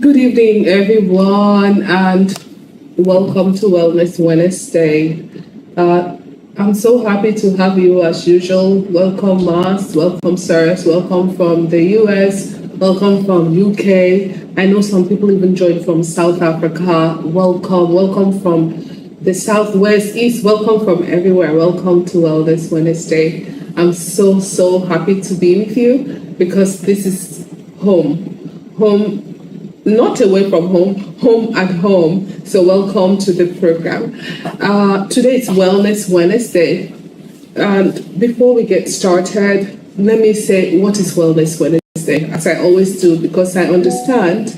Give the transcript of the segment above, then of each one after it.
Good evening, everyone, and welcome to Wellness Wednesday. I'm so happy to have you as usual. Welcome, Mars. Welcome, Cyrus. Welcome from the US. Welcome from UK. I know some people even joined from South Africa. Welcome. Welcome from the Southwest, East. Welcome from everywhere. Welcome to Wellness Wednesday. I'm so happy to be with you because this is home. Home, not away from home, home at home. So welcome to the program. Today is Wellness Wednesday. And before we get started, let me say what is Wellness Wednesday, as I always do, because I understand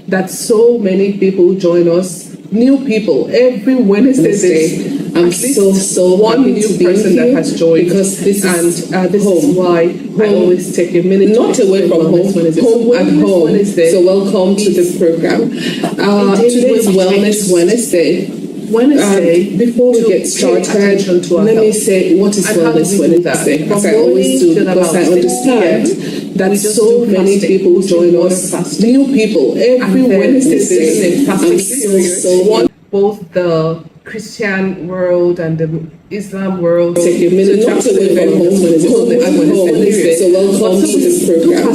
that so many people join us, new people, every Wednesday. I'm so one new person that has joined because this is why I always take a minute, not away from home at home. So welcome to the program. Today is Wellness Wednesday. Before we get started, let me say what is Wellness Wednesday, as I always do, because I understand that so many people join us, new people, every Wednesday. Both the Christian world and the Islam world. Take a minute, not to live at home, but so welcome to this program.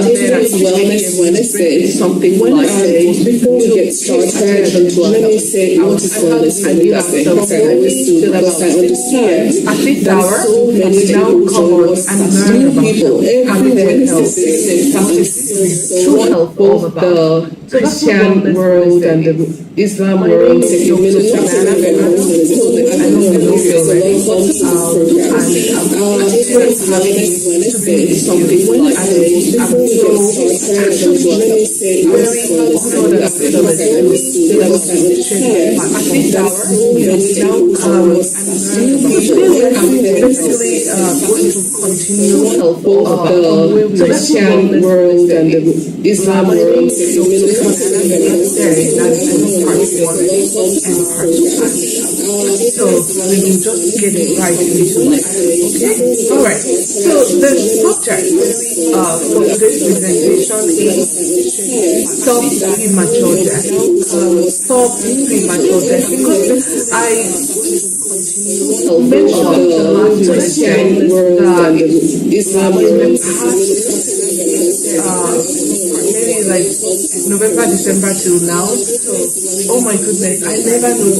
This is Wellness Wednesday. Something Wednesday. Before we get started, let me say what is Wellness Wednesday. Because I always do, because I understand at this hour, so many now people join us, new people, every Wednesday. True health, all about the Christian world and the Islam world. Take a minute, not to live at home, but so welcome to this program. It's something Wednesday. Before we get started, let me say what is Wellness Wednesday. Because I understand at this hour, basically going to continue the Christian world and the Islam world. So we will just get right into it. Okay? Alright. So the subject for today's presentation is stop premature death. Stop premature death. Because I mentioned the last Christian world and Islam world. Maybe like November, December till now. Oh my goodness, I never knew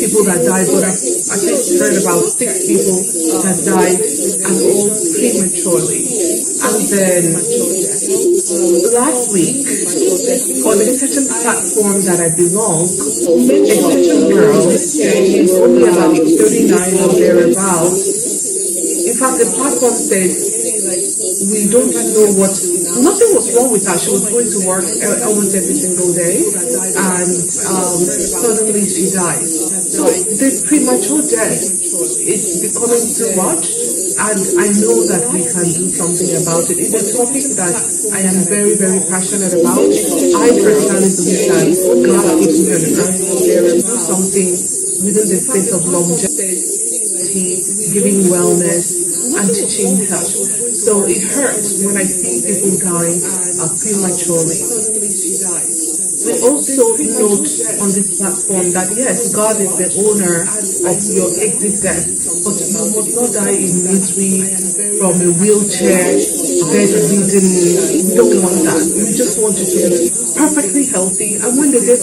people that died, but I think heard about 6 people that died and all prematurely. And then last week, on a certain platform that I belong, a certain girl is only about 39 or thereabouts. In fact, the platform said, we don't know what, nothing was wrong with her. She was going to work almost every single day, and suddenly she died. So the premature death is becoming too much, and I know that we can do something about it. It's a topic that I am very, very passionate about. I personally believe that God gives me an earth there and do something within the space of longevity, giving wellness, and teaching health. So it hurts when I see people dying prematurely. We also note on this platform that yes, God is the owner of your existence, but you must not die in misery from a wheelchair, bedridden. We don't want that. We just want you to be perfectly healthy, and when the day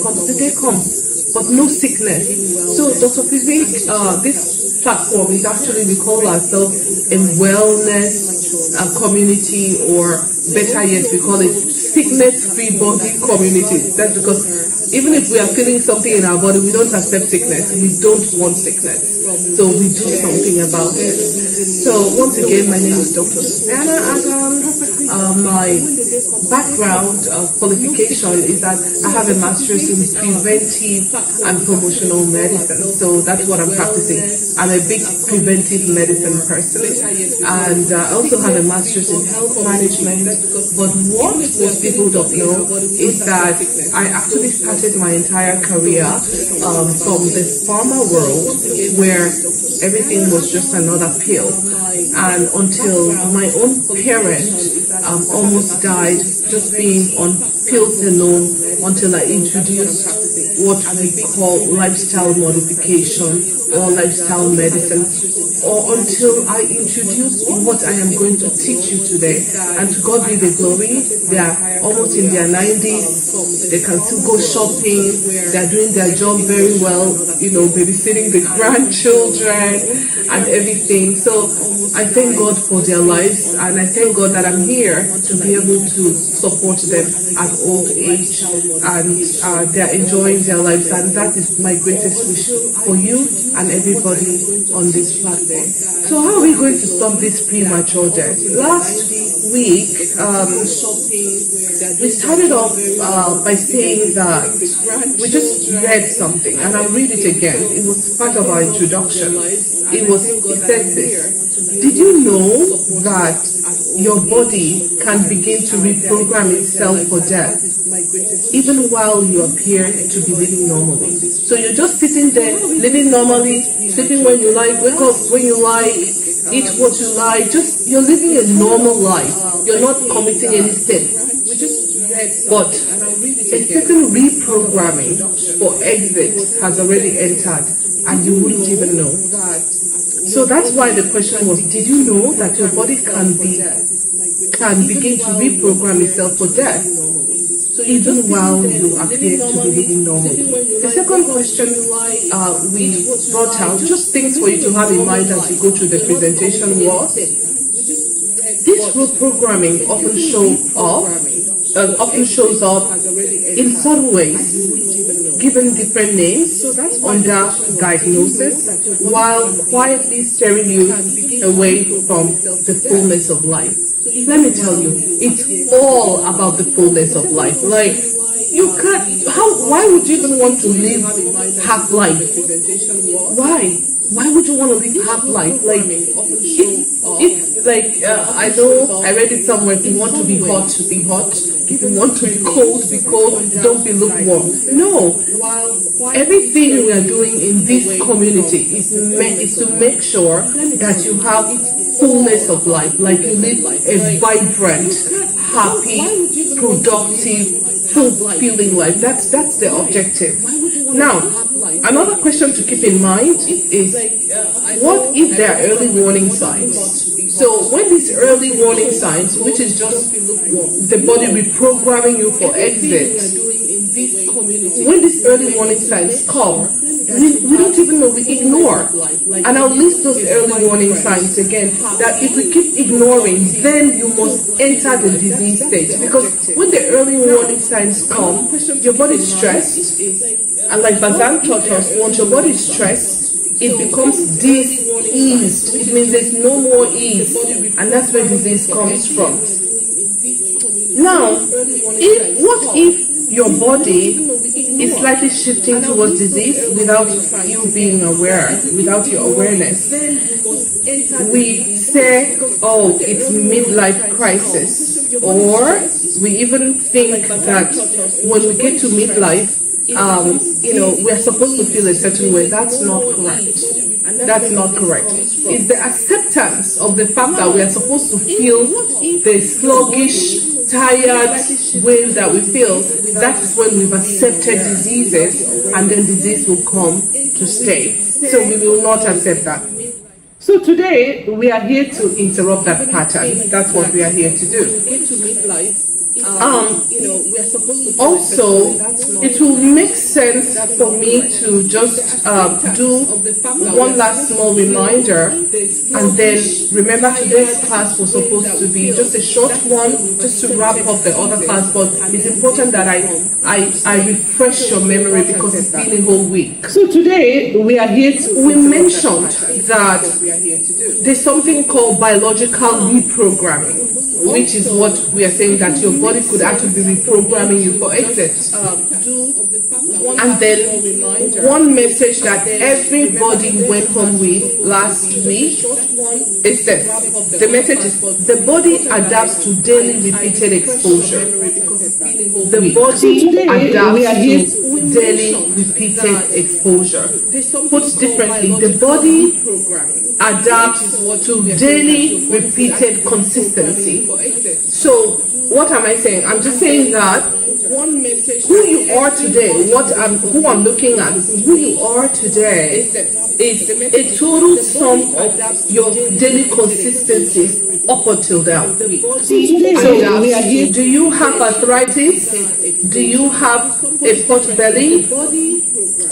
comes, but no sickness. So Dr. Pizzi, this platform is actually, we call ourselves a wellness community, or better yet, we call it sickness-free body community. That's because even if we are feeling something in our body, we don't accept sickness. We don't want sickness. So we do something about it. So once again, my name is Dr. Anna Adams. My background qualification is that I have a master's in preventive and promotional medicine. So that's what I'm practicing. I'm a big preventive medicine person, and I also have a master's in health management. But what most people don't know is that I actually started my entire career from the pharma world, where everything was just another pill. And until my own parent almost died just being on pills alone until I introduced what we call lifestyle modification or lifestyle medicine, or until I introduce what I am going to teach you today. And to God be the glory, they are almost in their 90s, they can still go shopping, they are doing their job very well, babysitting the grandchildren and everything. So I thank God for their lives, and I thank God that I'm here to be able to support them at old age, and they're enjoying their lives, and that is my greatest wish for you and everybody on this platform. So how are we going to stop this premature death? Last week, we started off by saying that we just read something, and I'll read it again. It was part of our introduction. It said this: did you know that your body can begin to reprogram itself for death, even while you appear to be living normally? So you're just sitting there, living normally, sleeping when you like, wake up when you like, eat what you like, you're living a normal life. You're not committing any sin. But a certain reprogramming for exit has already entered, and you wouldn't even know. So that's why the question was, did you know that your body can begin to reprogram itself for death, even while you appear to be living normally? The second question we brought out, just things for you to have in mind as you go through the presentation, was this reprogramming often shows up in subtle ways, given different names under diagnosis, while quietly steering you away from the fullness of life. Let me tell you, it's all about the fullness of life. Like, you can't, why would you even want to live half life? Why would you want to live half life? Like, I know I read it somewhere, if you want to be hot, be hot. If you want to be cold, don't be lukewarm. No. Everything we are doing in this community is to make sure that you have fullness of life, like you live a vibrant, happy, productive, fulfilling life. That's the objective. Now, another question to keep in mind is, what if there are early warning signs? So when these early warning signs, which is just the body reprogramming you for exit, when these early warning signs come, we don't even know, we ignore. And I'll list those early warning signs again, that if we keep ignoring, then you must enter the disease stage. Because when the early warning signs come, your body is stressed, and like Bazan taught us, once your body is stressed, it becomes diseased. It means there's no more ease, and that's where disease comes from. Now, what if your body is slightly shifting towards disease without you being aware, without your awareness? We say, oh, it's midlife crisis, or we even think that when we get to midlife, we're supposed to feel a certain way. That's not correct. That's not correct. It's the acceptance of the fact that we are supposed to feel the sluggish, tired way that we feel. That is when we've accepted diseases, and then disease will come to stay. So we will not accept that. So today we are here to interrupt that pattern. That's what we are here to do. Also, it will make sense for me to just do one last small reminder, and then remember today's class was supposed to be just a short one, just to wrap up the other class, but it's important that I refresh your memory because it's been a whole week. So today we are here we mentioned that there's something called biological reprogramming, which is what we are saying, that your body could actually be reprogramming you for exit. And then one message that everybody went home with last week is this. The message is the body adapts to daily repeated exposure. The body adapts to daily repeated exposure. Put differently, the body adapts to daily repeated consistency. So what am I saying? I'm just saying that who you are today, who I'm looking at, who you are today is a total sum of your daily consistencies up until now. So, do you have arthritis? Do you have a pot belly?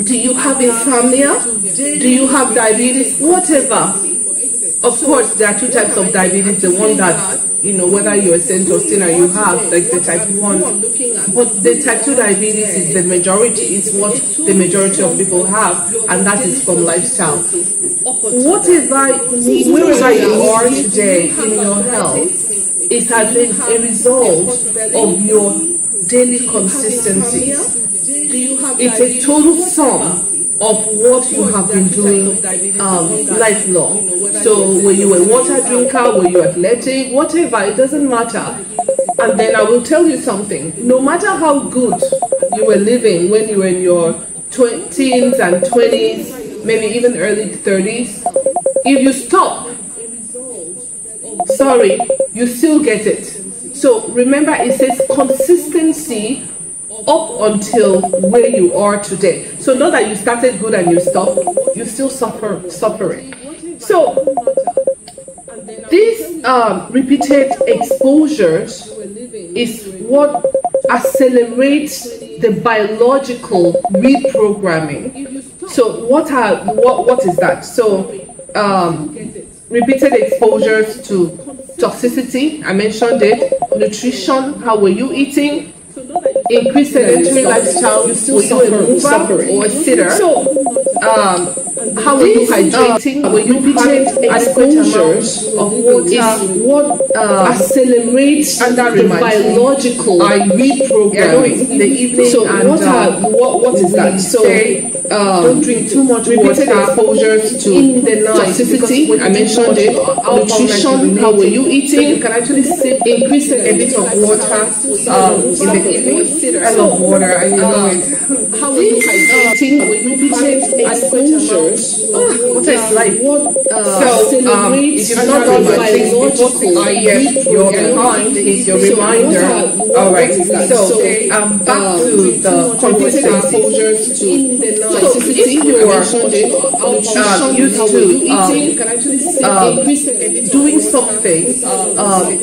Do you have insomnia? Do you have diabetes? Whatever. Of course, there are two types of diabetes. The one that, whether you're a saint or sinner, you have, like the type 1. But the type 2 diabetes is the majority, it's what the majority of people have, and that is from lifestyle. Wherever you are today in your health is as a result of your daily consistency. It's a total sum of what you have been doing lifelong. So were you a water drinker, were you athletic, whatever, it doesn't matter. And then I will tell you something, no matter how good you were living when you were in your teens and 20s, maybe even early 30s, if you stop, sorry, you still get it. So remember, it says consistency up until where you are today. So not that you started good and you stopped, you still suffering. So these repeated exposures is what accelerates the biological reprogramming. So what is that? So repeated exposures to toxicity, I mentioned it, nutrition, how were you eating? Increased sedentary lifestyle, you still suffer or a sitter. So how are you hydrating? Were you repeated exposures of water? Is what accelerates the biological reprogramming in the evening. So what is that? So don't drink too much repeated exposures to in the night toxicity. I mentioned it. Nutrition. How were you eating? You can actually increase a bit of water in the evening. I love water, and you know it. How are you hydrating? Repeated exposures. What is life? So if you've not done my things before, you're behind. Here's your reminder. All right. So back to the consistency. So if you are used to doing something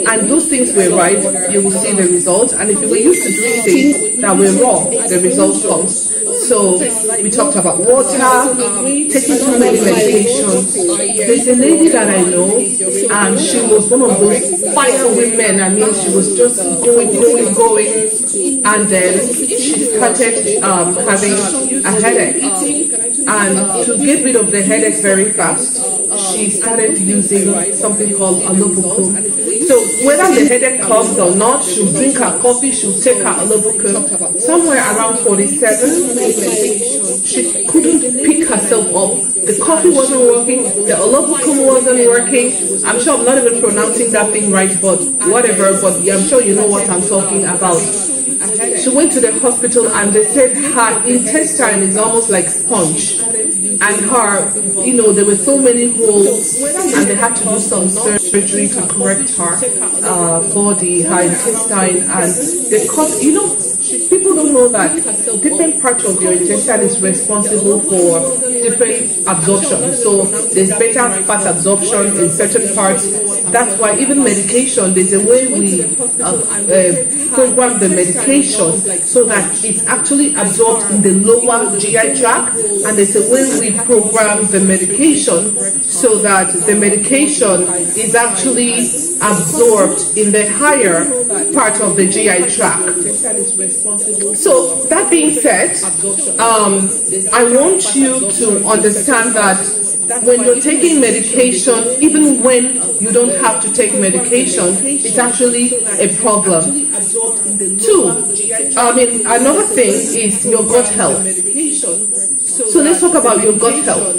and those things were right, you will see the results. And if you were used to doing things that were wrong, the results comes. So we talked about water, taking too many medications. There's a lady that I know, and she was one of those fire women. I mean, she was just going, and then she started having a headache. And to get rid of the headache very fast, she started using something called Actionable. So whether the headache comes or not, she'll drink her coffee, she'll take her Actionable. Somewhere around 47, she couldn't pick herself up. The coffee wasn't working, the Actionable wasn't working. I'm sure I'm not even pronouncing that thing right, but whatever, but I'm sure you know what I'm talking about. She went to the hospital and they said her intestine is almost like sponge. And her, there were so many holes, and they had to do some surgery to correct her body, her intestine, and they cut, people don't know that different parts of your intestine is responsible for different absorption. So there's better fat absorption in certain parts. That's why even medication, there's a way we program the medication so that it's actually absorbed in the lower GI tract, and there's a way we program the medication so that the medication is actually absorbed in the higher part of the GI tract. So that being said, I want you to understand that when you're taking medication, even when you don't have to take medication, it's actually a problem. Two, another thing is your gut health. So let's talk about your gut health.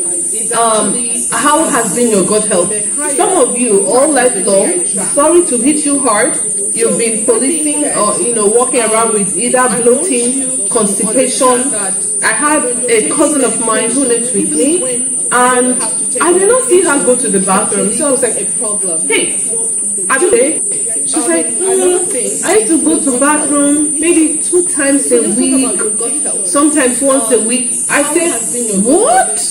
How has been your gut health? Some of you all lifelong, sorry to hit you hard, you've been policing or walking around with either bloating, constipation. I had a cousin of mine who lives with me, and I did not see her go to the bathroom. So I was like, hey, are you there? She's like, I used to go to bathroom maybe 2 times a week, sometimes once a week. I said, what?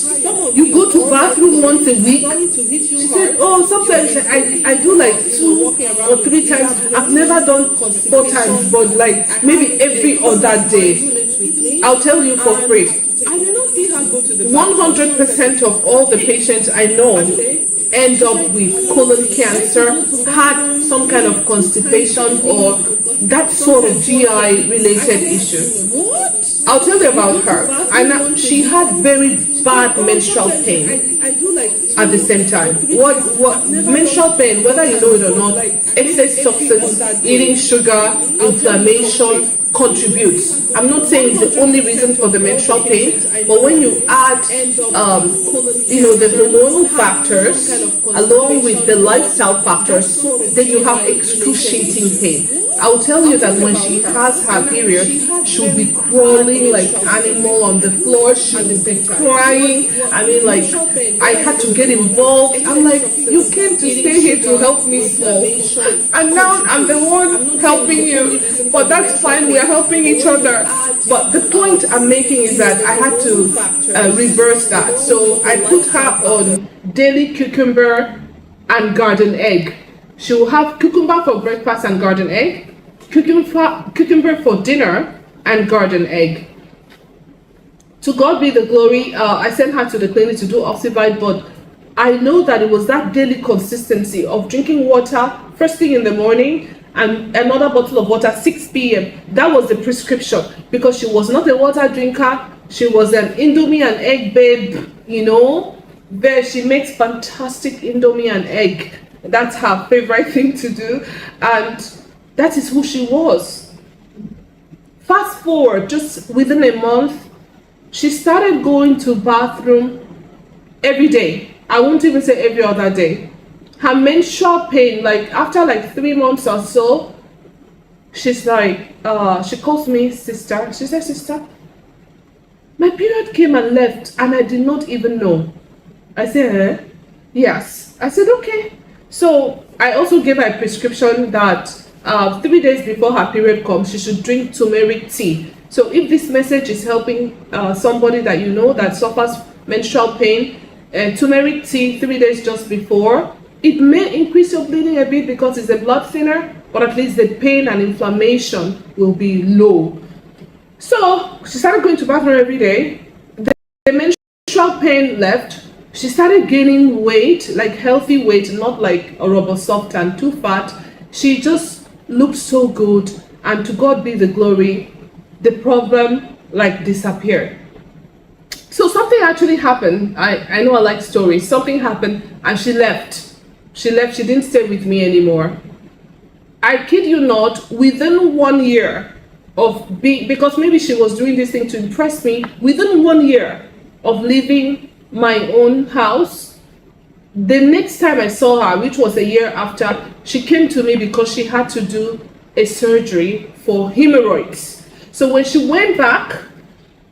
You go to bathroom once a week? She said, oh, sometimes I do like 2 or 3 times. I've never done 4 times, but like maybe every other day. I'll tell you for free. 100% of all the patients I know end up with colon cancer, had some kind of constipation or that sort of GI related issue. I'll tell you about her. She had very bad menstrual pain at the same time. What menstrual pain, whether you know it or not, excess toxins, eating sugar, inflammation contributes. I'm not saying it's the only reason for the menstrual pain, but when you add the hormonal factors along with the lifestyle factors, then you have excruciating pain. I'll tell you that when she has her period, she'll be crawling like animal on the floor. She'll be crying. I had to get involved. I'm like, you came to stay here to help me small, and now I'm the one helping you. But that's fine. We are helping each other. But the point I'm making is that I had to reverse that. So I put her on daily cucumber and garden egg. She will have cucumber for breakfast and garden egg, cucumber for dinner and garden egg. To God be the glory. I sent her to the clinic to do Oxivite, but I know that it was that daily consistency of drinking water first thing in the morning and another bottle of water 6 p.m. That was the prescription, because she was not a water drinker. She was an Indomie and egg babe, There she makes fantastic Indomie and egg. That's her favorite thing to do, and that is who she was. Fast forward, just within a month, she started going to bathroom every day. I won't even say every other day. Her menstrual pain, after 3 months or so, she's like, she calls me sister. She said, sister, my period came and left and I did not even know. I said, yes. I said, okay. So I also gave her a prescription that 3 days before her period comes, she should drink turmeric tea. So if this message is helping somebody that you know that suffers menstrual pain, turmeric tea 3 days just before, it may increase your bleeding a bit because it's a blood thinner, but at least the pain and inflammation will be low. So she started going to bathroom every day. The menstrual pain left. She started gaining weight, like healthy weight, not like a rubber soft and too fat. She just looked so good, and to God be the glory, the problem disappeared. So something actually happened. I know I like stories. Something happened and she left. She didn't stay with me anymore. I kid you not, within 1 year of being, because maybe she was doing this thing to impress me, within 1 year of leaving my own house, the next time I saw her, which was a year after, she came to me because she had to do a surgery for hemorrhoids. So when she went back,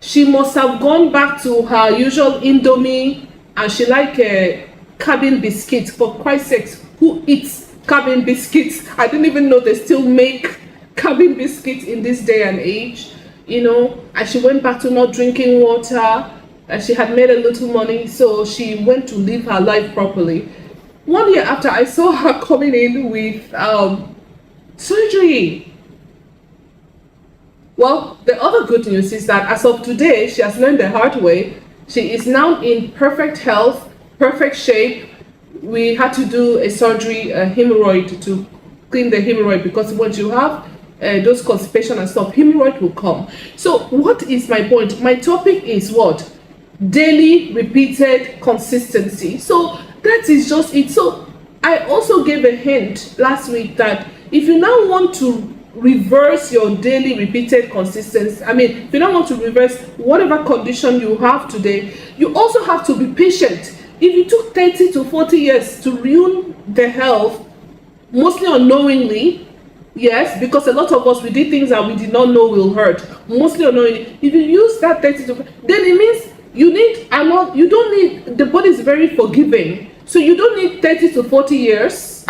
she must have gone back to her usual Indomie, and she liked cabin biscuits. For Christ's sakes, who eats cabin biscuits? I didn't even know they still make cabin biscuits in this day and age, and she went back to not drinking water. She had made a little money, so she went to live her life properly. 1 year after, I saw her coming in with surgery. Well, the other good news is that as of today, she has learned the hard way. She is now in perfect health, perfect shape. We had to do a surgery, a hemorrhoid, to clean the hemorrhoid, because once you have those constipation and stuff, hemorrhoid will come. So what is my point? My topic is what? Daily repeated consistency. So that is just it. So I also gave a hint last week that if you now want to reverse your daily repeated consistency. I mean, if you don't want to reverse whatever condition you have today, you also have to be patient. If you took 30 to 40 years to ruin the health, mostly unknowingly, yes, because a lot of us, we did things that we did not know will hurt, mostly unknowingly. If you use that 30 to, then it means you don't need, the body is very forgiving. So you don't need 30 to 40 years.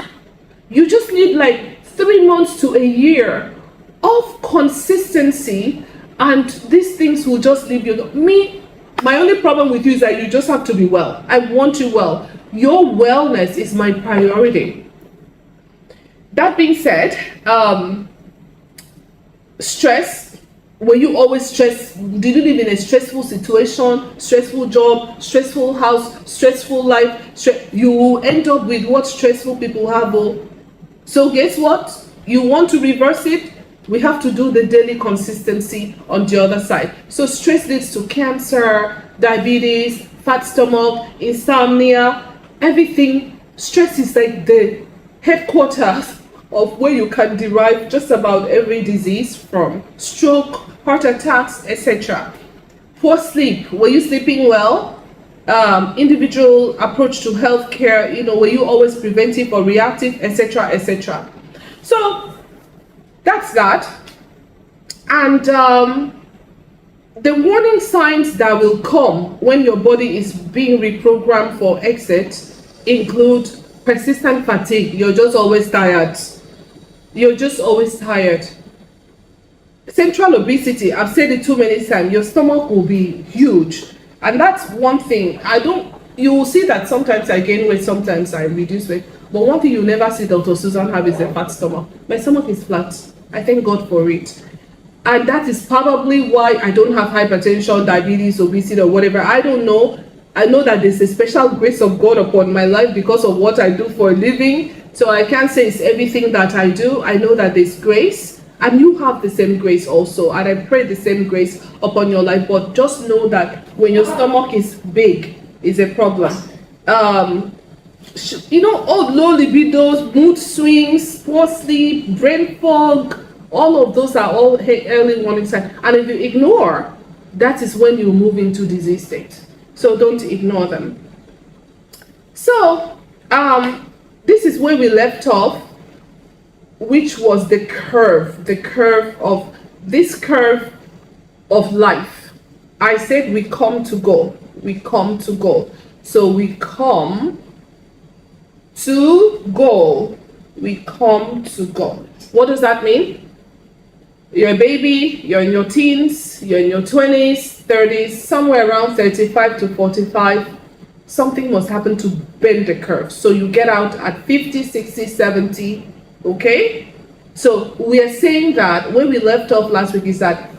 You just need like 3 months to a year of consistency, and these things will just leave you. My only problem with you is that you just have to be well. I want you well. Your wellness is my priority. That being said, stress. Were you always stressed? Did you live in a stressful situation, stressful job, stressful house, stressful life? You will end up with what stressful people have. So guess what? You want to reverse it? We have to do the daily consistency on the other side. So stress leads to cancer, diabetes, fat stomach, insomnia, everything. Stress is like the headquarters of where you can derive just about every disease from: stroke, heart attacks, etc. Poor sleep. Were you sleeping well? Individual approach to healthcare. Were you always preventive or reactive, etc., etc. So that's that. And the warning signs that will come when your body is being reprogrammed for exit include persistent fatigue. You're just always tired. Central obesity. I've said it too many times. Your stomach will be huge. And that's one thing. You will see that sometimes I gain weight, sometimes I reduce weight. But one thing you'll never see Dr. Susan have is a fat stomach. My stomach is flat. I thank God for it. And that is probably why I don't have hypertension, diabetes, obesity, or whatever. I don't know. I know that there's a special grace of God upon my life because of what I do for a living. So I can't say it's everything that I do. I know that there's grace, and you have the same grace also. And I pray the same grace upon your life. But just know that when your stomach is big, is a problem. All low libidos, mood swings, poor sleep, brain fog, all of those are all early warning signs. And if you ignore, that is when you move into disease state. So don't ignore them. So this is where we left off, which was the curve of life. I said we come to go. So we come to go. What does that mean? You're a baby, you're in your teens, you're in your 20s, 30s, somewhere around 35 to 45, something must happen to bend the curve. So you get out at 50, 60, 70, okay? So we are saying that where we left off last week is that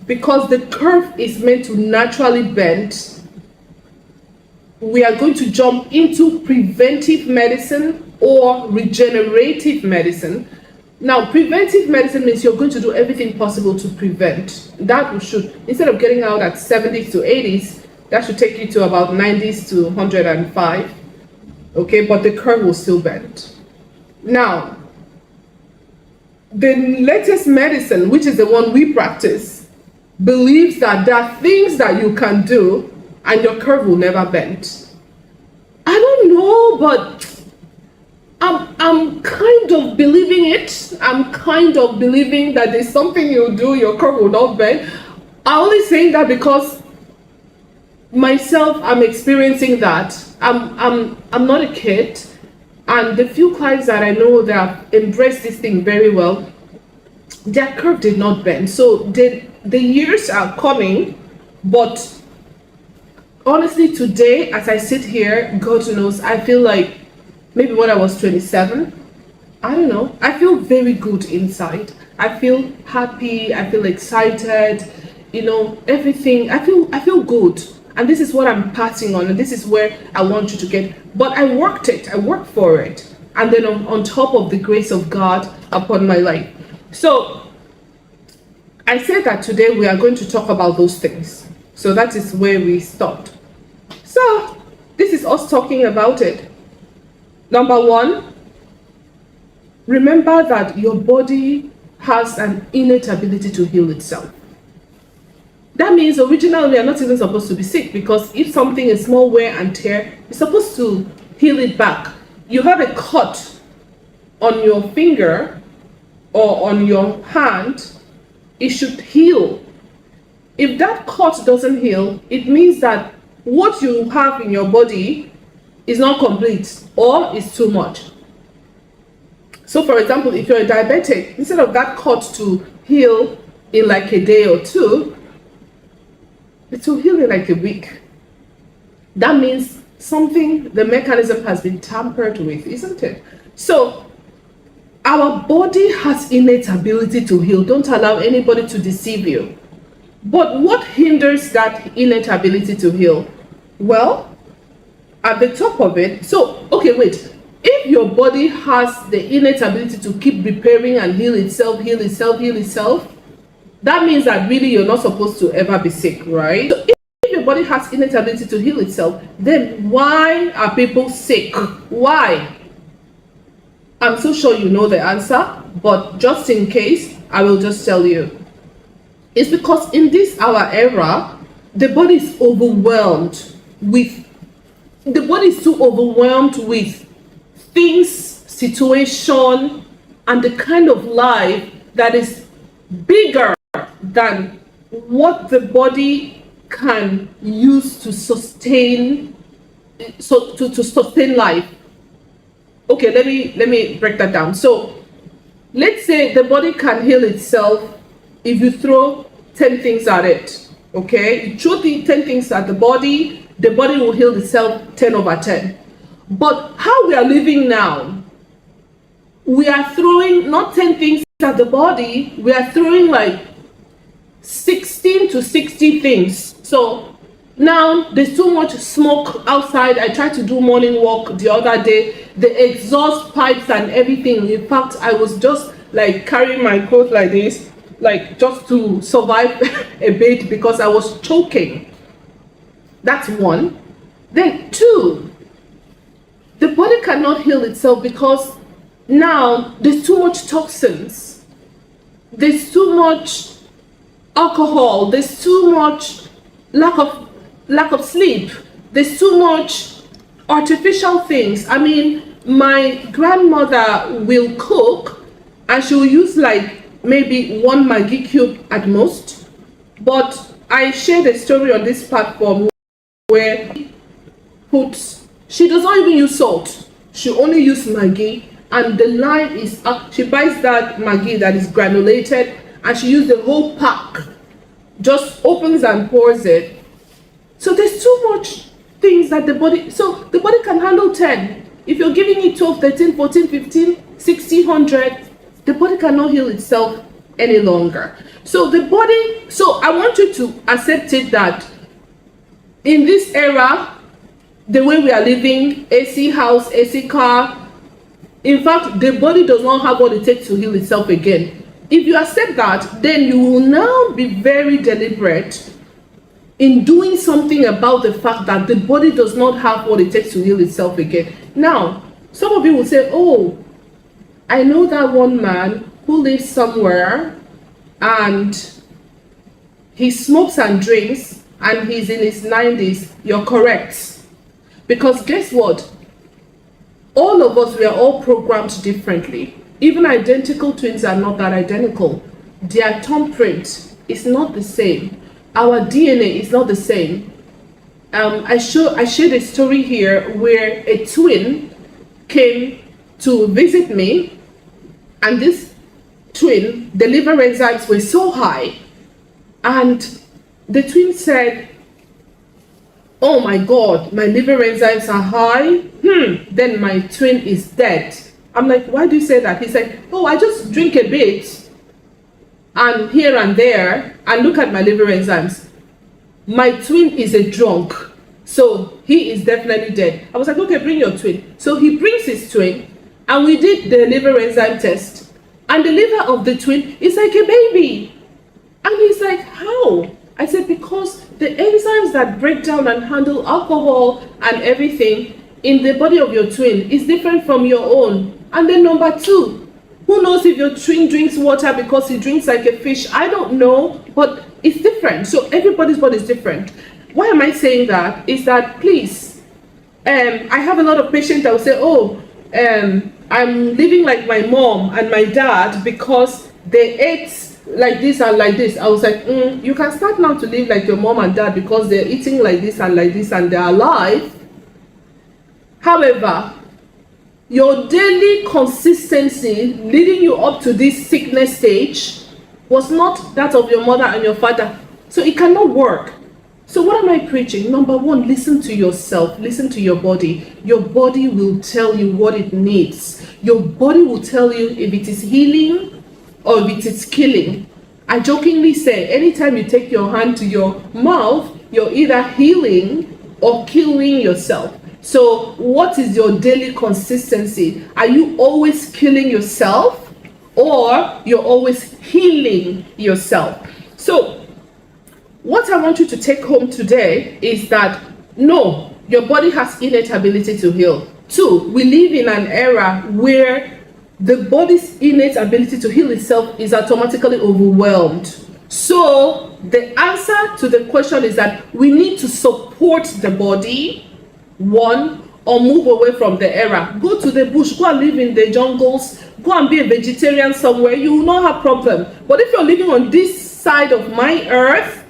because the curve is meant to naturally bend, we are going to jump into preventive medicine or regenerative medicine. Now, preventive medicine means you're going to do everything possible to prevent. That should, instead of getting out at 70s to 80s, that should take you to about 90s to 105. Okay, but the curve will still bend. Now, the latest medicine, which is the one we practice, believes that there are things that you can do and your curve will never bend. I don't know, but I'm kind of believing it. I'm kind of believing that there's something you do, your curve will not bend. I'm only saying that because myself, I'm experiencing that. I'm not a kid, and the few clients that I know that have embraced this thing very well, their curve did not bend. So the years are coming, but honestly, today, as I sit here, God knows, I feel like maybe when I was 27, I don't know, I feel very good inside. I feel happy, I feel excited, everything. I feel good. And this is what I'm passing on, and this is where I want you to get. But I worked for it. And then on top of the grace of God upon my life. So I said that today we are going to talk about those things. So that is where we stopped. So this is us talking about it. Number one, remember that your body has an innate ability to heal itself. That means originally we are not even supposed to be sick, because if something is small wear and tear, it's supposed to heal it back. You have a cut on your finger or on your hand, it should heal. If that cut doesn't heal, it means that what you have in your body is not complete or is too much. So for example, if you're a diabetic, instead of that cut to heal in like a day or two, it will heal in like a week. That means something, the mechanism has been tampered with, isn't it? So our body has innate ability to heal. Don't allow anybody to deceive you. But what hinders that innate ability to heal? Well, at the top of it, so, okay, wait. If your body has the innate ability to keep repairing and heal itself, that means that really you're not supposed to ever be sick, right? So if your body has innate ability to heal itself, then why are people sick? Why? I'm so sure you know the answer, but just in case, I will just tell you. It's because in this our era, the body is overwhelmed with, the body is too overwhelmed with things, situation, and the kind of life that is bigger than what the body can use to sustain, so to sustain life. Okay, let me break that down. So let's say the body can heal itself if you throw 10 things at it. Okay, you throw the 10 things at the body will heal itself 10 over 10. But how we are living now, we are throwing not 10 things at the body, we are throwing like 16 to 60 things. So now there's too much smoke outside. I tried to do morning walk the other day, the exhaust pipes and everything. In fact, I was just like carrying my coat like this, like just to survive a bit, because I was choking. That's one. Then two, the body cannot heal itself because now there's too much toxins, there's too much alcohol, there's too much lack of sleep, there's too much artificial things. I mean, my grandmother will cook and she will use like maybe 1 Maggi cube at most. But I shared a story on this platform where she does not even use salt, she only uses Maggi, and the line is up. She buys that Maggi that is granulated and she uses the whole pack, just opens and pours it. So there's too much things that the body can handle 10. If you're giving it 12, 13, 14, 15, 60, 100, the body cannot heal itself any longer. So I want you to accept it that in this era, the way we are living, AC house, AC car, in fact, the body does not have what it takes to heal itself again. If you accept that, then you will now be very deliberate in doing something about the fact that the body does not have what it takes to heal itself again. Now, some of you will say, oh, I know that one man who lives somewhere and he smokes and drinks and he's in his 90s. You're correct. Because guess what? All of us, we are all programmed differently. Even identical twins are not that identical. Their thumbprint is not the same. Our DNA is not the same. I shared a story here where a twin came to visit me, and this twin, the liver enzymes were so high, and the twin said, oh my God, my liver enzymes are high, then my twin is dead. I'm like, why do you say that? He said, oh, I just drink a bit and here and there and look at my liver enzymes. My twin is a drunk, so he is definitely dead. I was like, okay, bring your twin. So he brings his twin and we did the liver enzyme test, and the liver of the twin is like a baby. And he's like, how? I said, because the enzymes that break down and handle alcohol and everything in the body of your twin is different from your own. And then number two, Who knows if your twin drinks water because he drinks like a fish? I don't know, but it's different. So everybody's body is different. Why am I saying that? Is that, please, I have a lot of patients that will say, oh, I'm living like my mom and my dad because they ate like this and like this. I was like, you can start now to live like your mom and dad because they're eating like this and they're alive. However, your daily consistency leading you up to this sickness stage was not that of your mother and your father. So it cannot work. So what am I preaching? Number one, listen to yourself, listen to your body. Your body will tell you what it needs. Your body will tell you if it is healing or if it is killing. I jokingly say, anytime you take your hand to your mouth, you're either healing or killing yourself. So what is your daily consistency? Are you always killing yourself or you're always healing yourself? So what I want you to take home today is that, no, your body has innate ability to heal. 2, we live in an era where the body's innate ability to heal itself is automatically overwhelmed. So the answer to the question is that we need to support the body, 1, or move away from the era. Go to the bush, go and live in the jungles, go and be a vegetarian somewhere, you will not have problem. But if you're living on this side of my earth,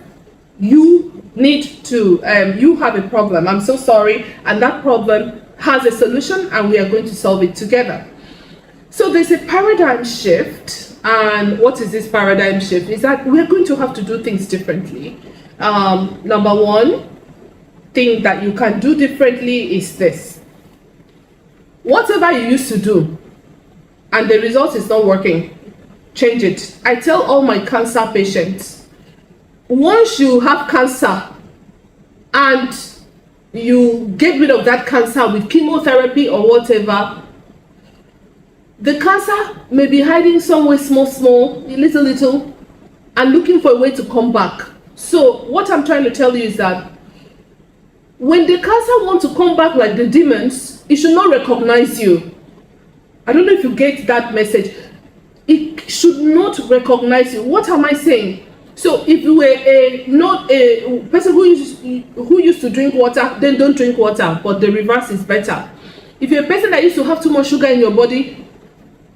you need to, you have a problem. I'm so sorry. And that problem has a solution and we are going to solve it together. So there's a paradigm shift. And what is this paradigm shift? Is that we're going to have to do things differently. Number one thing that you can do differently is this. Whatever you used to do and the result is not working, change it. I tell all my cancer patients, once you have cancer and you get rid of that cancer with chemotherapy or whatever, the cancer may be hiding somewhere small, little, and looking for a way to come back. So what I'm trying to tell you is that when the cancer wants to come back like the demons, it should not recognize you. I don't know if you get that message. It should not recognize you. What am I saying? So if you were not a person who used to drink water, then don't drink water, but the reverse is better. If you're a person that used to have too much sugar in your body,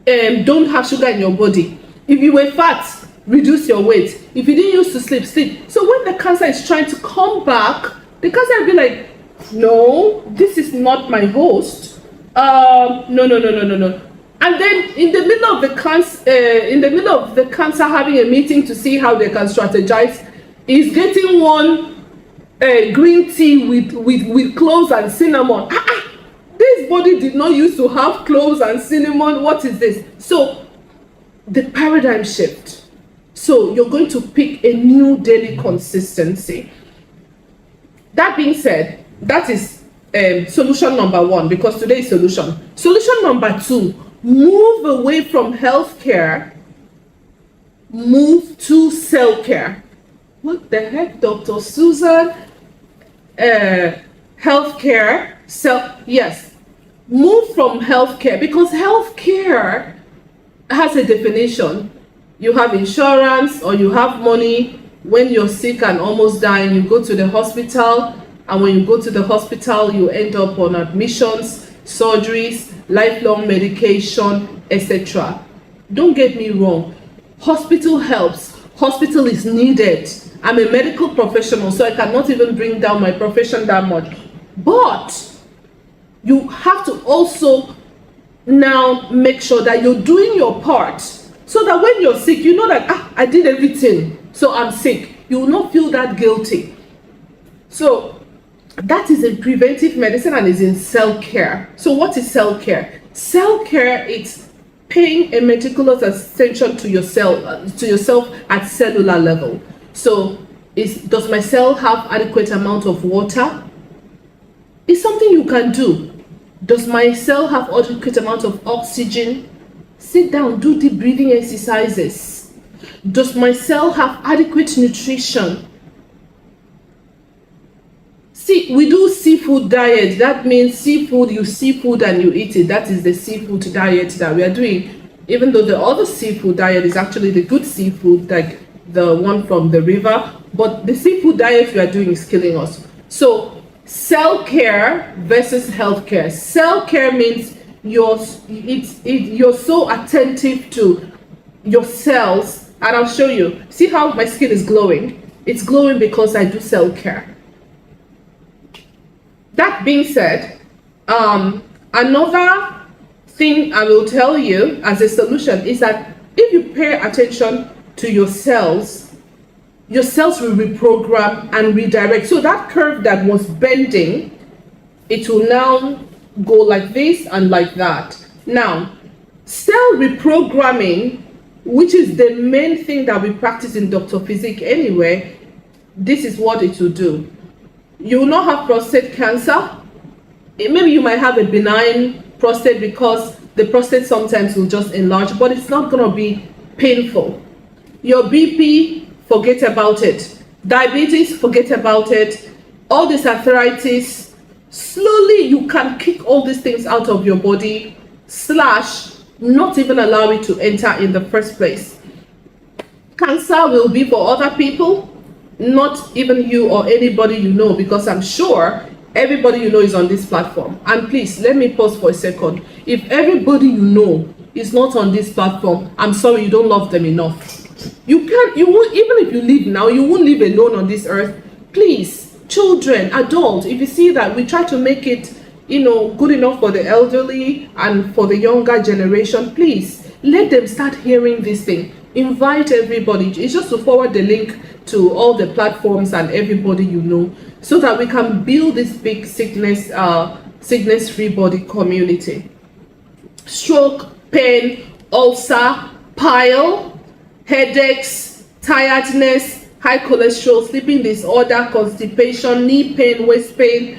don't have sugar in your body. If you were fat, reduce your weight. If you didn't used to sleep, sleep. So when the cancer is trying to come back, the cancer will be like, no, this is not my host. No. And then in the middle of the cancer having a meeting to see how they can strategize, is getting one green tea with cloves and cinnamon. This body did not used to have cloves and cinnamon. What is this? So the paradigm shift. So you're going to pick a new daily consistency. That being said, that is solution number 1, because today is solution. Solution number 2, move away from healthcare, move to cell care. What the heck, Dr. Susan? Healthcare, yes. Move from healthcare, because healthcare has a definition. You have insurance or you have money. When you're sick and almost dying, you go to the hospital, and when you go to the hospital, you end up on admissions, surgeries, lifelong medication, etc. Don't get me wrong. Hospital helps. Hospital is needed. I'm a medical professional, so I cannot even bring down my profession that much. But you have to also now make sure that you're doing your part, so that when you're sick, you know that, I did everything, so I'm sick. You will not feel that guilty. So that is in preventive medicine and is in cell care. So what is cell care? Cell care is paying a meticulous attention to yourself at cellular level. So does my cell have adequate amount of water? It's something you can do. Does my cell have adequate amount of oxygen? Sit down, do deep breathing exercises. Does my cell have adequate nutrition? See, we do seafood diet. That means seafood, you see food and you eat it. That is the seafood diet that we are doing. even though the other seafood diet is actually the good seafood, like the one from the river, but the seafood diet we are doing is killing us. So cell care versus healthcare. Cell care means you're so attentive to your cells, and I'll show you. See how my skin is glowing? It's glowing because I do cell care. That being said, another thing I will tell you as a solution is that if you pay attention to your cells will reprogram and redirect. So that curve that was bending, it will now go like this and like that. Now, cell reprogramming, which is the main thing that we practice in Dr. Physique anyway, this is what it will do. You will not have prostate cancer. Maybe you might have a benign prostate because the prostate sometimes will just enlarge, but it's not going to be painful. Your BP, forget about it. Diabetes, forget about it. All this arthritis, slowly you can kick all these things out of your body, / not even allow it to enter in the first place. Cancer will be for other people, not even you or anybody you know, because I'm sure everybody you know is on this platform. And please, let me pause for a second. If everybody you know is not on this platform, I'm sorry, you don't love them enough. You won't, even if you live now, you won't live alone on this earth. Please, children, adults, if you see that we try to make it, good enough for the elderly and for the younger generation, please let them start hearing this thing. Invite everybody. It's just to forward the link to all the platforms and everybody you know, so that we can build this big sickness-free body community. Stroke, pain, ulcer, pile, headaches, tiredness, high cholesterol, sleeping disorder, constipation, knee pain, waist pain,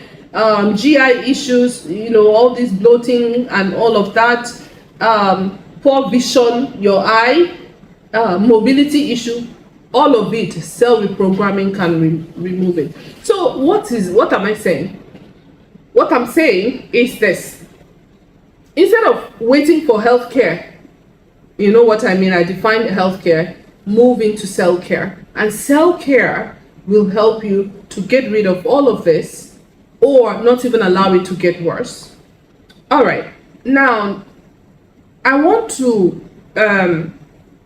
GI issues, all this bloating and all of that, poor vision, your eye, mobility issue, all of it, cell reprogramming can remove it. So what am I saying? What I'm saying is this: instead of waiting for healthcare, you know what I mean? I define healthcare, move into cell care. And cell care will help you to get rid of all of this, or not even allow it to get worse. All right, now I want to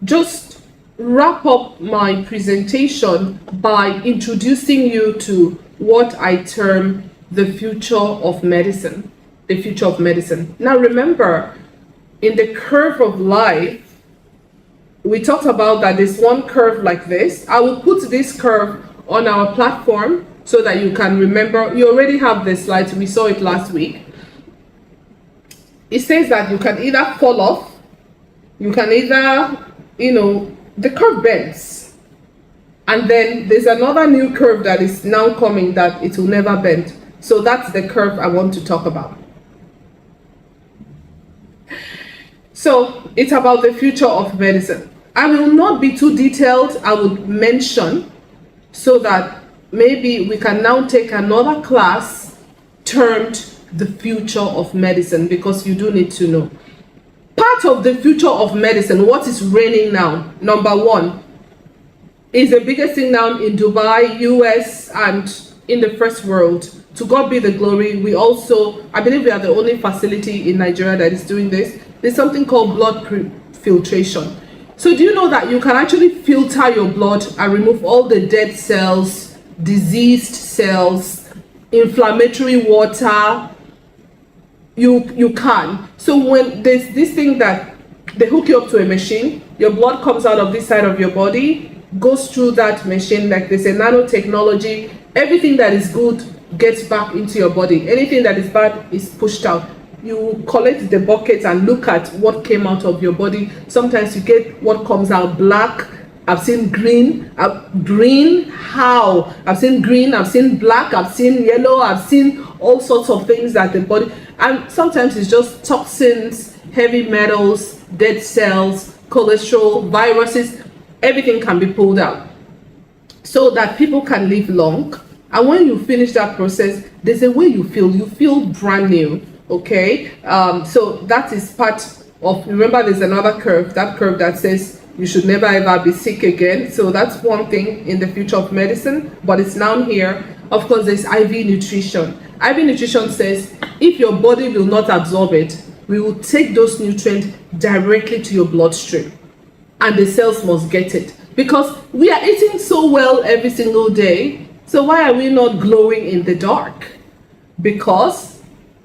just wrap up my presentation by introducing you to what I term the future of medicine. The future of medicine. Now remember, in the curve of life, we talked about that there's one curve like this. I will put this curve on our platform so that you can remember. You already have the slides. We saw it last week. It says that you can either fall off, you can either, the curve bends. And then there's another new curve that is now coming that it will never bend. So that's the curve I want to talk about. So it's about the future of medicine. I will not be too detailed. I will mention so that maybe we can now take another class termed the future of medicine, because you do need to know. Part of the future of medicine, what is reigning now, number one, is the biggest thing now in Dubai, US, and in the first world. To God be the glory. We also, I believe we are the only facility in Nigeria that is doing this. There's something called blood filtration. So do you know that you can actually filter your blood and remove all the dead cells, diseased cells, inflammatory water? You can. So when there's this thing that they hook you up to a machine, your blood comes out of this side of your body, goes through that machine, like there's a nanotechnology. Everything that is good gets back into your body. Anything that is bad is pushed out. You collect the bucket and look at what came out of your body. Sometimes you get what comes out black. I've seen green. Green, how? I've seen green, I've seen black, I've seen yellow, I've seen all sorts of things that the body, and sometimes it's just toxins, heavy metals, dead cells, cholesterol, viruses, everything can be pulled out so that people can live long. And when you finish that process, there's a way you feel brand new. Okay, so that is part of, remember there's another curve, that curve that says you should never ever be sick again. So that's one thing in the future of medicine, but it's now here. Of course, there's IV nutrition. IV nutrition says if your body will not absorb it, we will take those nutrients directly to your bloodstream, and the cells must get it, because we are eating so well every single day. So why are we not glowing in the dark? Because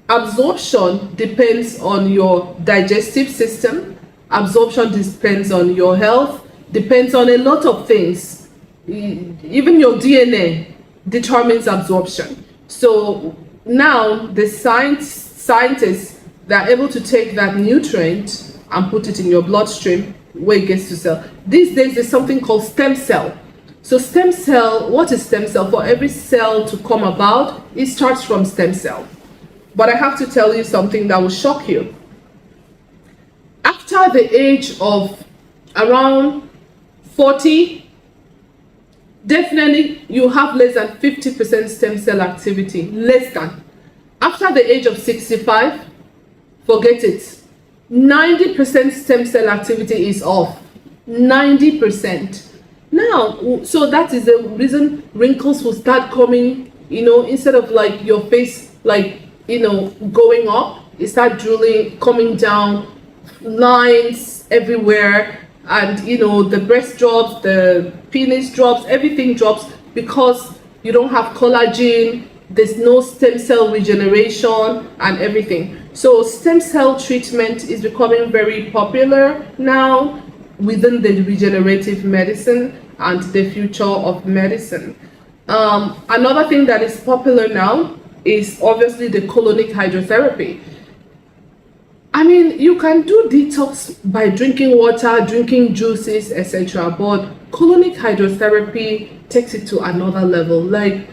absorption depends on your digestive system, absorption depends on your health, depends on a lot of things. Even your DNA determines absorption. So now the scientists that are able to take that nutrient and put it in your bloodstream where it gets to cell. These days there's something called stem cell. So stem cell, what is stem cell? For every cell to come about, it starts from stem cell. But I have to tell you something that will shock you. After the age of around 40, definitely you have less than 50% stem cell activity, less than. After the age of 65, forget it. 90% stem cell activity is off. 90%. Now, so that is the reason wrinkles will start coming, instead of like your face, like, going up, it start drooling, coming down, lines everywhere, and, the breast drops, the penis drops, everything drops because you don't have collagen, there's no stem cell regeneration and everything. So stem cell treatment is becoming very popular now within the regenerative medicine and the future of medicine. Another thing that is popular now is obviously the colonic hydrotherapy. I mean, you can do detox by drinking water, drinking juices, etc. But colonic hydrotherapy takes it to another level. Like,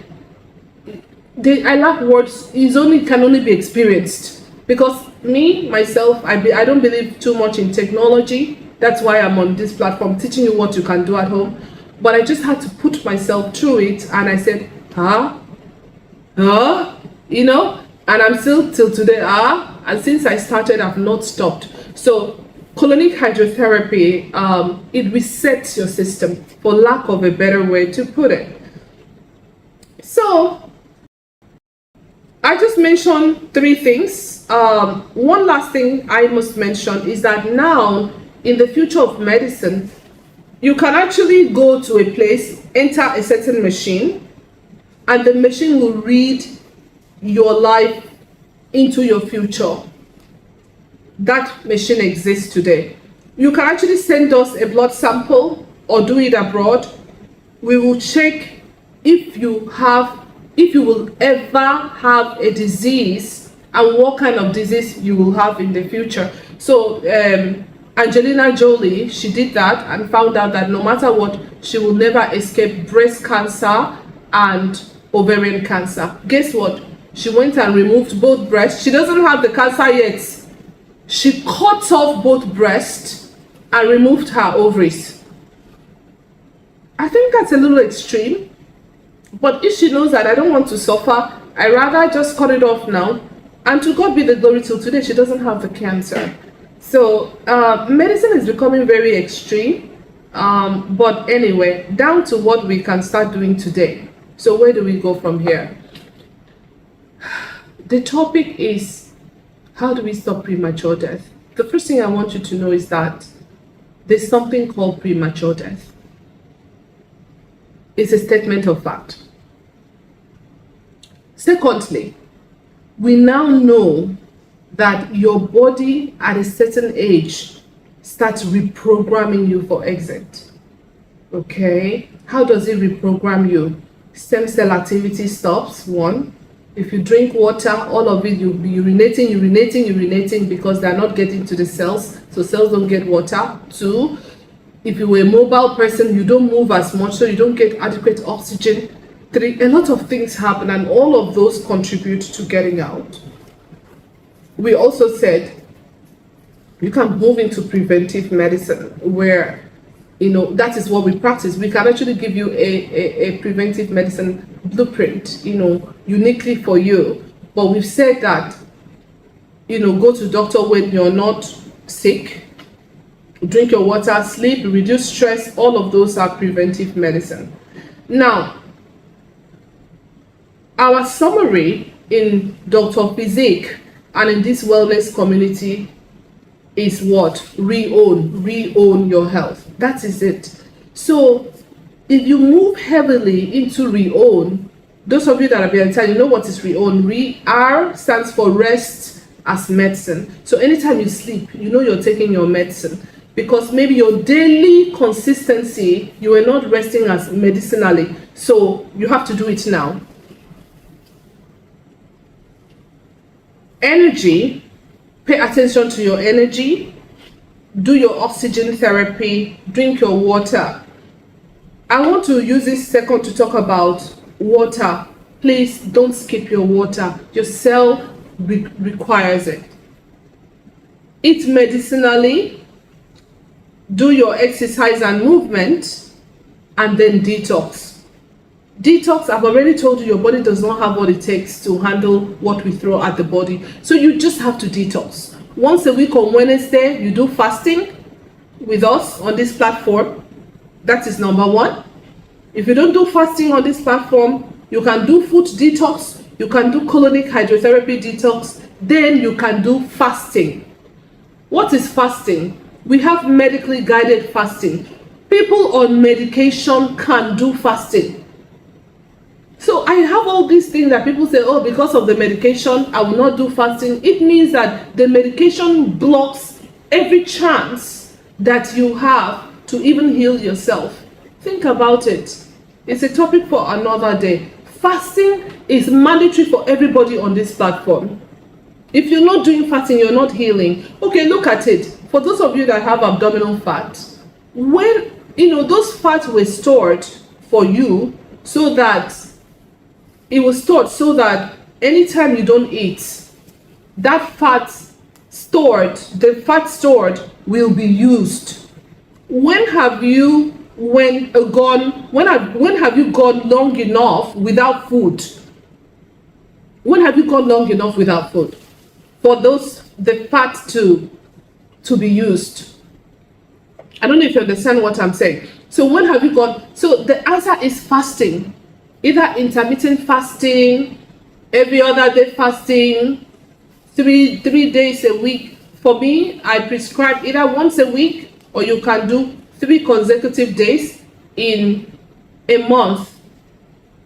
I lack words. Can only be experienced. Because myself, I don't believe too much in technology. That's why I'm on this platform teaching you what you can do at home. But I just had to put myself through it, and I said, and I'm still till today, and since I started, I've not stopped. So colonic hydrotherapy, it resets your system, for lack of a better way to put it. So I just mentioned 3 things. One last thing I must mention is that now, in the future of medicine, you can actually go to a place, enter a certain machine, and the machine will read your life into your future. That machine exists today. You can actually send us a blood sample or do it abroad. We will check if you will ever have a disease and what kind of disease you will have in the future. So Angelina Jolie, she did that and found out that no matter what, she will never escape breast cancer and ovarian cancer. Guess what? She went and removed both breasts. She doesn't have the cancer yet. She cut off both breasts and removed her ovaries. I think that's a little extreme. But if she knows that I don't want to suffer, I rather just cut it off now. And to God be the glory, till today she doesn't have the cancer. So medicine is becoming very extreme. But anyway, down to what we can start doing today. So where do we go from here? The topic is, how do we stop premature death? The first thing I want you to know is that there's something called premature death. It's a statement of fact. Secondly, we now know that your body at a certain age starts reprogramming you for exit. Okay? How does it reprogram you? Stem cell activity stops, 1. If you drink water, all of it, you'll be urinating because they're not getting to the cells, so cells don't get water. 2, if you were a mobile person, you don't move as much, so you don't get adequate oxygen. 3, a lot of things happen, and all of those contribute to getting out. We also said you can move into preventive medicine, where that is what we practice. We can actually give you a preventive medicine blueprint, uniquely for you. But we've said that, go to doctor when you're not sick. Drink your water, sleep, reduce stress. All of those are preventive medicine. Now, our summary in Dr. Physique and in this wellness community is what? Reown your health. That is it. So if you move heavily into reown, those of you that have been inside, you know what is reown. R stands for rest as medicine. So anytime you sleep, you know you're taking your medicine, because maybe your daily consistency, you are not resting as medicinally. So you have to do it now. Energy, pay attention to your energy, do your oxygen therapy, drink your water. I want to use this second to talk about water. Please don't skip your water. Your cell requires it. Eat medicinally, do your exercise and movement, and then detox. Detox, I've already told you, your body does not have what it takes to handle what we throw at the body. So you just have to detox. Once a week on Wednesday, you do fasting with us on this platform. That is number one. If you don't do fasting on this platform, you can do food detox, you can do colonic hydrotherapy detox, then you can do fasting. What is fasting? We have medically guided fasting. People on medication can do fasting. So I have all these things that people say, oh, because of the medication, I will not do fasting. It means that the medication blocks every chance that you have to even heal yourself. Think about it. It's a topic for another day. Fasting is mandatory for everybody on this platform. If you're not doing fasting, you're not healing. Okay, look at it. For those of you that have abdominal fat, when those fats were stored for you, so that it was stored so that anytime you don't eat, that fat stored will be used. When have you gone long enough without food? When have you gone long enough without food for the fat to be used? I don't know if you understand what I'm saying. So when have you gone? So the answer is fasting. Either intermittent fasting, every other day fasting, three days a week. For me, I prescribe either once a week, or you can do 3 consecutive days in a month,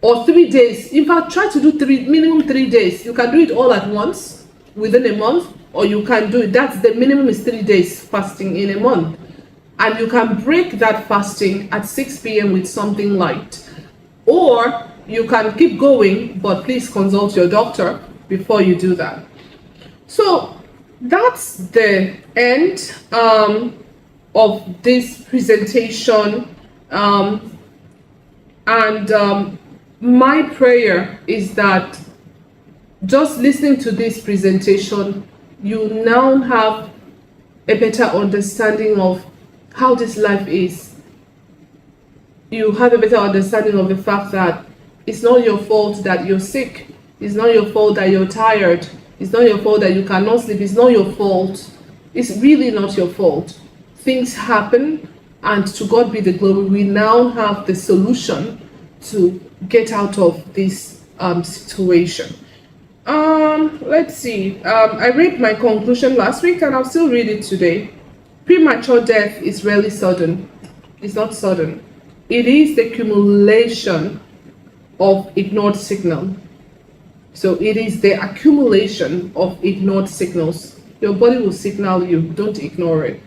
or 3 days. In fact, try to do minimum 3 days. You can do it all at once within a month, or you can do it. That's the minimum is 3 days fasting in a month. And you can break that fasting at 6 p.m. with something light. Or you can keep going, but please consult your doctor before you do that. So that's the end of this presentation. My prayer is that just listening to this presentation, you now have a better understanding of how this life is. You have a better understanding of the fact that it's not your fault that you're sick. It's not your fault that you're tired. It's not your fault that you cannot sleep. It's not your fault. It's really not your fault. Things happen, and to God be the glory. We now have the solution to get out of this situation. Let's see. I read my conclusion last week, and I'll still read it today. Premature death is rarely sudden. It's not sudden. It is the accumulation of ignored signal. So it is the accumulation of ignored signals. Your body will signal you. Don't ignore it.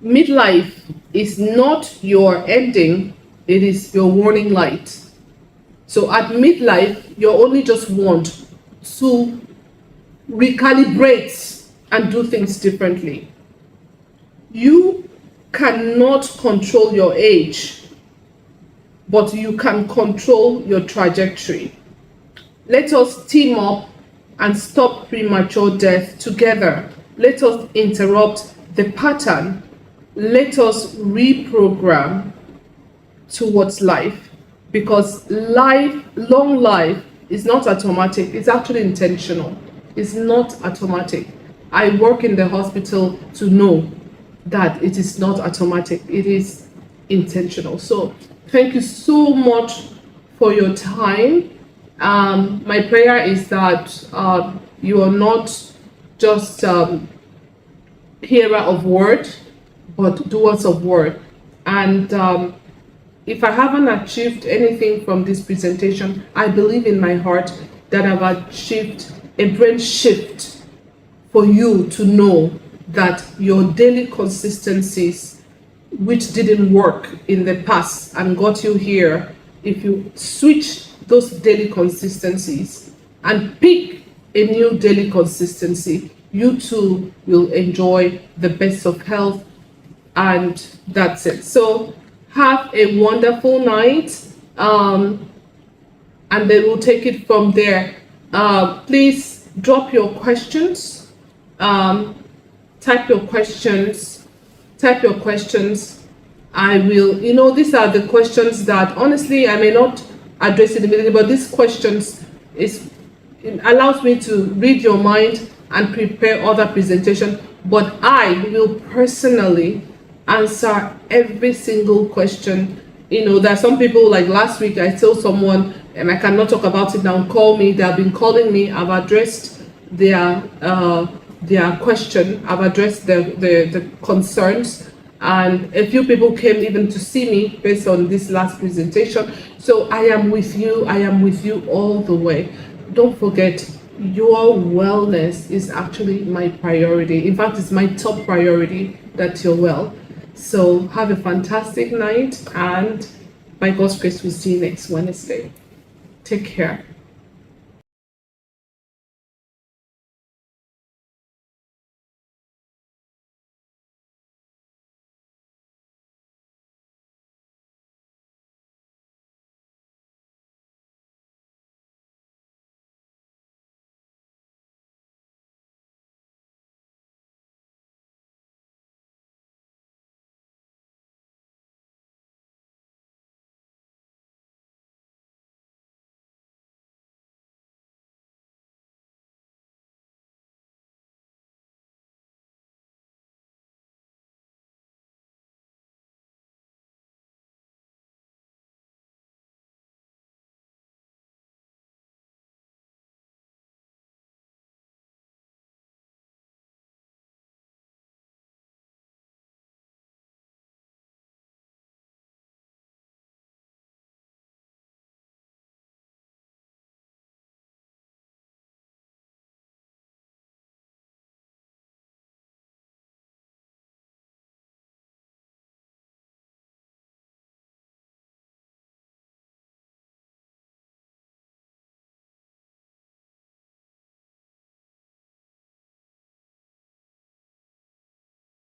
Midlife is not your ending. It is your warning light. So at midlife, you only just want to recalibrate and do things differently. You cannot control your age, but you can control your trajectory. Let us team up and stop premature death together. Let us interrupt the pattern. Let us reprogram towards life, because long life is not automatic. It's actually intentional. It's not automatic. I work in the hospital to know that it is not automatic, it is intentional. So thank you so much for your time. My prayer is that you are not just hearer of word, but doers of word. And if I haven't achieved anything from this presentation, I believe in my heart that I've achieved a brain shift for you to know that your daily consistencies, which didn't work in the past and got you here, if you switch those daily consistencies and pick a new daily consistency, you too will enjoy the best of health. And that's it. So have a wonderful night, and then we'll take it from there. Please drop your questions. Type your questions. I will, these are the questions that honestly I may not address it immediately, but these questions it allows me to read your mind and prepare other presentation. But I will personally answer every single question. There are some people, like last week I told someone, and I cannot talk about it now, call me. They have been calling me. I've addressed their question. I've addressed the concerns, and a few people came even to see me based on this last presentation. So I am with you all the way. Don't forget, your wellness is actually my priority. In fact, it's my top priority that you're well. So have a fantastic night, and by God's grace, we'll see you next Wednesday. Take care.